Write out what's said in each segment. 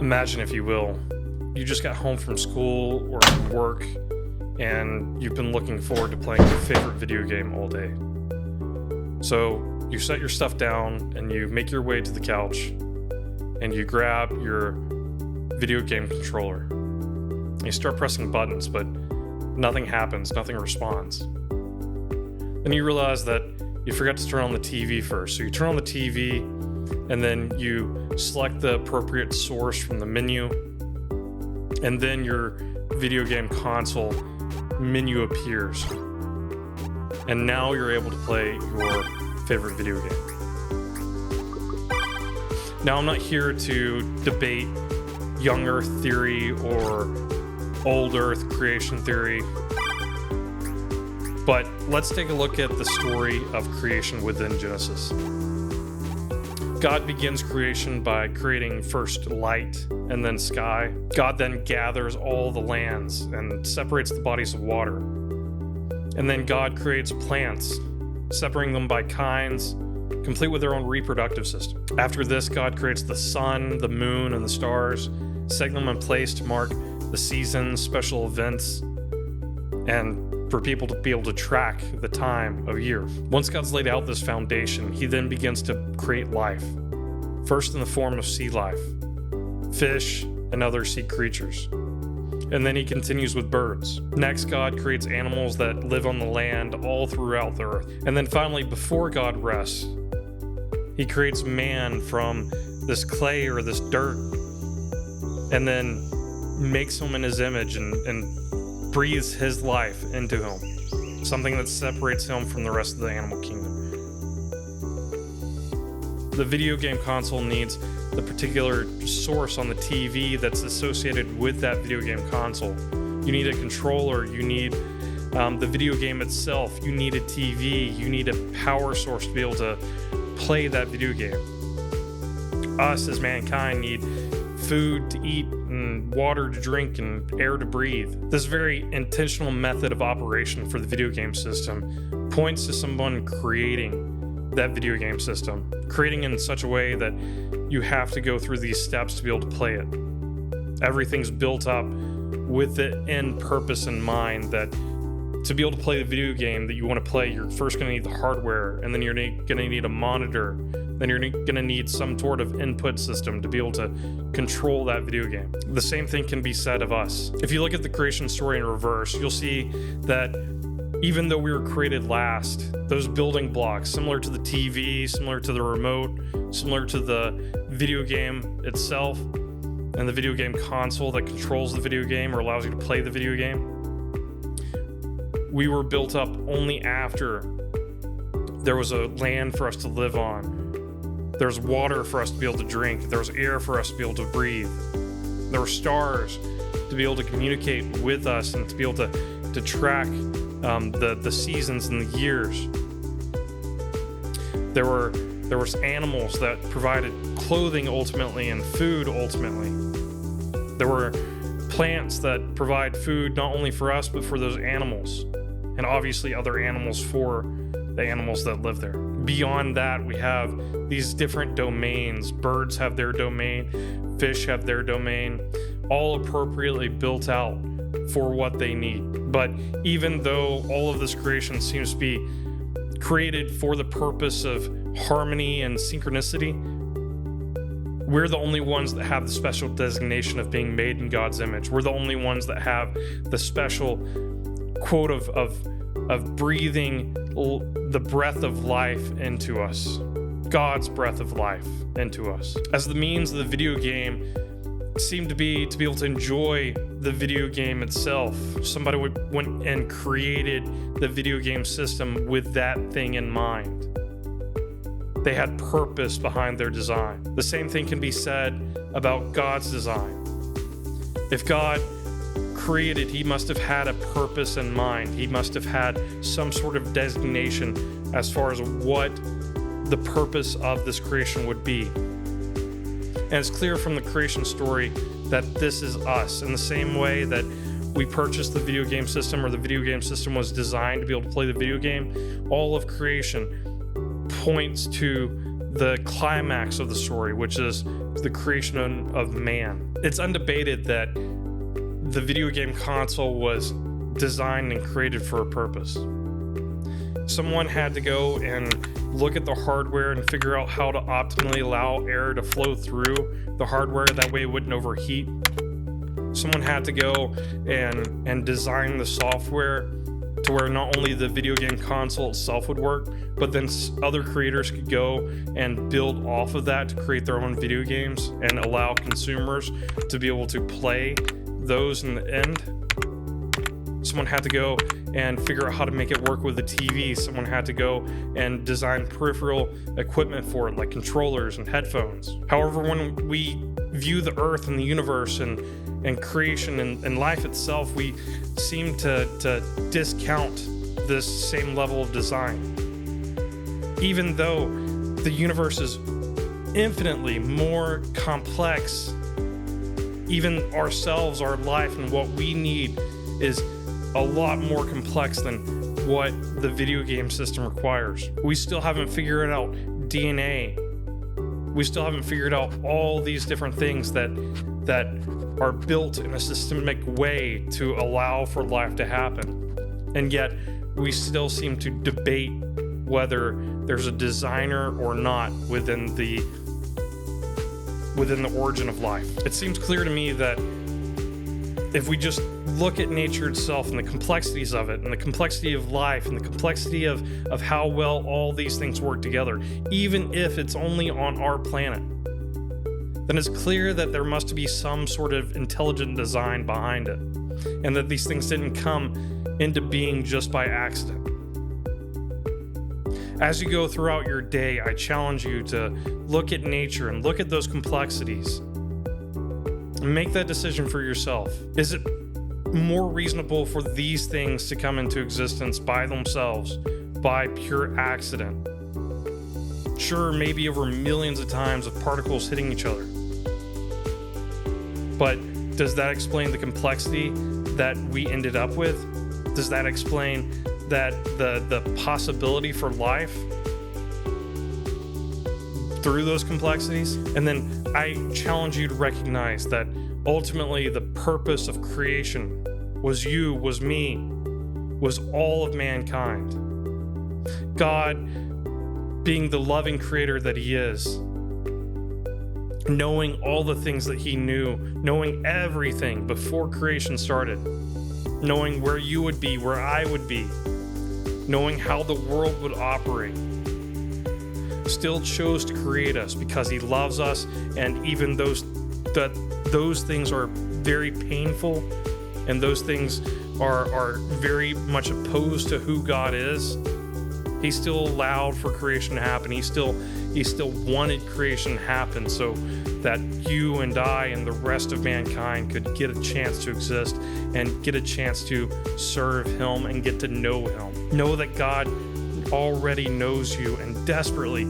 Imagine, if you will, you just got home from school or from work and you've been looking forward to playing your favorite video game all day. So you set your stuff down and you make your way to the couch and you grab your video game controller. And you start pressing buttons, but nothing happens, nothing responds. Then you realize that you forgot to turn on the TV first. So you turn on the TV and then you select the appropriate source from the menu, and then your video game console menu appears. And now you're able to play your favorite video game. Now, I'm not here to debate young Earth theory or old Earth creation theory, but let's take a look at the story of creation within Genesis. God begins creation by creating first light and then sky. God then gathers all the lands and separates the bodies of water. And then God creates plants, separating them by kinds, complete with their own reproductive system. After this, God creates the sun, the moon, and the stars, setting them in place to mark the seasons, special events, and for people to be able to track the time of year. Once God's laid out this foundation, he then begins to create life. First in the form of sea life, fish, and other sea creatures. And then he continues with birds. Next, God creates animals that live on the land all throughout the earth. And then finally, before God rests, he creates man from this clay or this dirt, and then makes him in his image and breathes his life into him, something that separates him from the rest of the animal kingdom. The video game console needs the particular source on the TV that's associated with that video game console. You need a controller, you need the video game itself, you need a TV, you need a power source to be able to play that video game. Us as mankind need food to eat and water to drink and air to breathe. This very intentional method of operation for the video game system points to someone creating that video game system, creating in such a way that you have to go through these steps to be able to play it. Everything's built up with the end purpose in mind, that to be able to play the video game that you want to play, you're first going to need the hardware, and then you're going to need a monitor, then you're going to need some sort of input system to be able to control that video game. The same thing can be said of us. If you look at the creation story in reverse, you'll see that even though we were created last, those building blocks, similar to the TV, similar to the remote, similar to the video game itself, and the video game console that controls the video game or allows you to play the video game, we were built up only after there was a land for us to live on. There's water for us to be able to drink. There was air for us to be able to breathe. There were stars to be able to communicate with us and to be able to track the seasons and the years. There was animals that provided clothing ultimately and food ultimately. There were plants that provide food not only for us but for those animals, and obviously other animals for the animals that live there. Beyond that, we have these different domains. Birds have their domain, fish have their domain, all appropriately built out for what they need. But even though all of this creation seems to be created for the purpose of harmony and synchronicity, we're the only ones that have the special designation of being made in God's image. We're the only ones that have the special quote of breathing the breath of life into us, God's breath of life into us. As the means of the video game seemed to be able to enjoy the video game itself, somebody went and created the video game system with that thing in mind. They had purpose behind their design. The same thing can be said about God's design. If God created, he must have had a purpose in mind. He must have had some sort of designation as far as what the purpose of this creation would be. And it's clear from the creation story that this is us. In the same way that we purchased the video game system, or the video game system was designed to be able to play the video game, all of creation points to the climax of the story, which is the creation of man. It's undebated that the video game console was designed and created for a purpose. Someone had to go and look at the hardware and figure out how to optimally allow air to flow through the hardware, that way it wouldn't overheat. Someone had to go and design the software to where not only the video game console itself would work, but then other creators could go and build off of that to create their own video games and allow consumers to be able to play those in the end. Someone had to go and figure out how to make it work with the TV. Someone had to go and design peripheral equipment for it, like controllers and headphones. However, when we view the earth and the universe and creation and life itself, we seem to discount this same level of design. Even though the universe is infinitely more complex, even ourselves, our life, and what we need is a lot more complex than what the video game system requires. We still haven't figured out DNA. We still haven't figured out all these different things that are built in a systemic way to allow for life to happen. And yet we still seem to debate whether there's a designer or not within the origin of life. It seems clear to me that if we just look at nature itself and the complexities of it, and the complexity of life, and the complexity of how well all these things work together, even if it's only on our planet, then it's clear that there must be some sort of intelligent design behind it, and that these things didn't come into being just by accident. As you go throughout your day, I challenge you to look at nature and look at those complexities and make that decision for yourself. Is it more reasonable for these things to come into existence by themselves, by pure accident? Sure, maybe over millions of times of particles hitting each other. But does that explain the complexity that we ended up with? Does that explain that the possibility for life through those complexities? And then I challenge you to recognize that ultimately the purpose of creation was you, was me, was all of mankind. God, being the loving creator that he is, knowing all the things that he knew, knowing everything before creation started, knowing where you would be, where I would be, knowing how the world would operate, still chose to create us because he loves us. And even those things are very painful, and those things are very much opposed to who God is, he still allowed for creation to happen. He still wanted creation to happen so that you and I and the rest of mankind could get a chance to exist and get a chance to serve him and get to know him. Know that God already knows you and desperately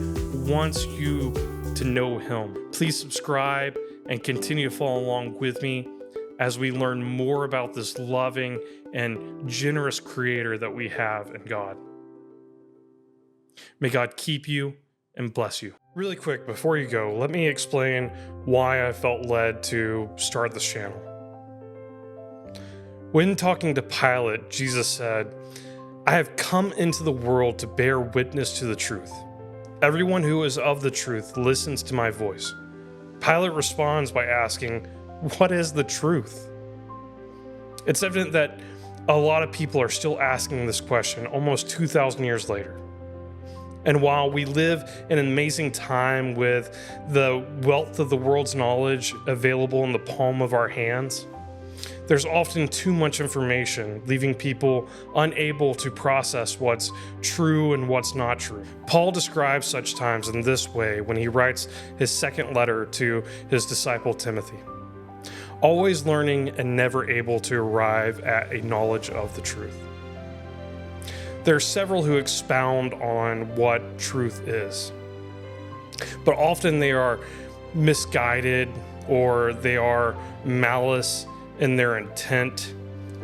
wants you to know him. Please subscribe and continue to follow along with me as we learn more about this loving and generous creator that we have in God. May God keep you and bless you. Really quick, before you go, let me explain why I felt led to start this channel. When talking to Pilate, Jesus said, "I have come into the world to bear witness to the truth. Everyone who is of the truth listens to my voice." Pilate responds by asking, "What is the truth?" It's evident that a lot of people are still asking this question almost 2,000 years later. And while we live in an amazing time with the wealth of the world's knowledge available in the palm of our hands, there's often too much information, leaving people unable to process what's true and what's not true. Paul describes such times in this way when he writes his second letter to his disciple Timothy. always learning and never able to arrive at a knowledge of the truth. There are several who expound on what truth is, but often they are misguided, or they are malice in their intent,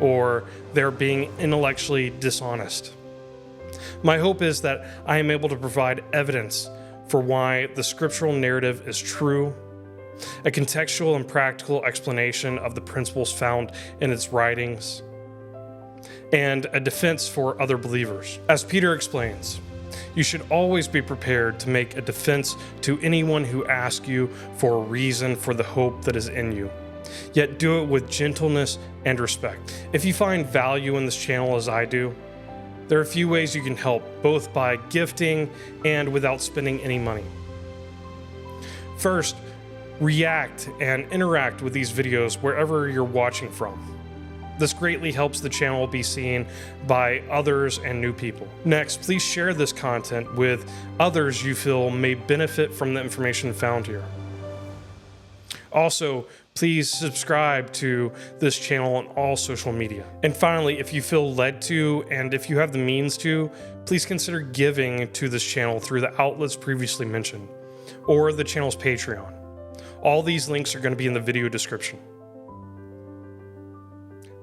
or they're being intellectually dishonest. My hope is that I am able to provide evidence for why the scriptural narrative is true, a contextual and practical explanation of the principles found in its writings, and a defense for other believers. As Peter explains, you should always be prepared to make a defense to anyone who asks you for a reason for the hope that is in you, yet do it with gentleness and respect. If you find value in this channel as I do, there are a few ways you can help, both by gifting and without spending any money. First, react and interact with these videos wherever you're watching from. This greatly helps the channel be seen by others and new people. Next, please share this content with others you feel may benefit from the information found here. Also, please subscribe to this channel on all social media. And finally, if you feel led to, and if you have the means to, please consider giving to this channel through the outlets previously mentioned, or the channel's Patreon. All these links are going to be in the video description.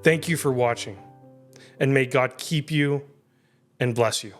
Thank you for watching, and may God keep you and bless you.